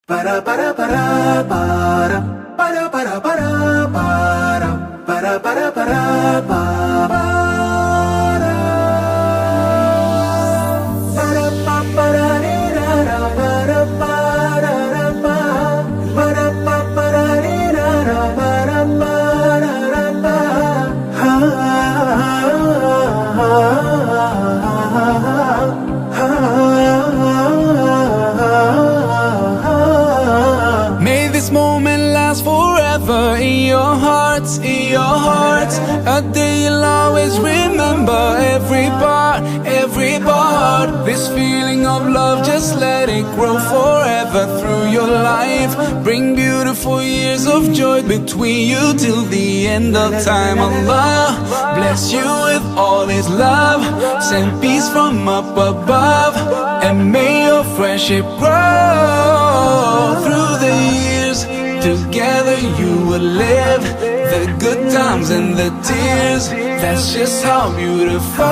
Para para para para para para para para para para para May this moment last forever in your hearts, in your hearts. A day you'll always remember every part, every part. This feeling of love, just let it grow forever through your life. Bring beautiful years of joy between you till the end of time. Allah bless you with all His love. Send peace from up above, and may your friendship grow through the years. Together you will live the good times and the tears. That's just how beautiful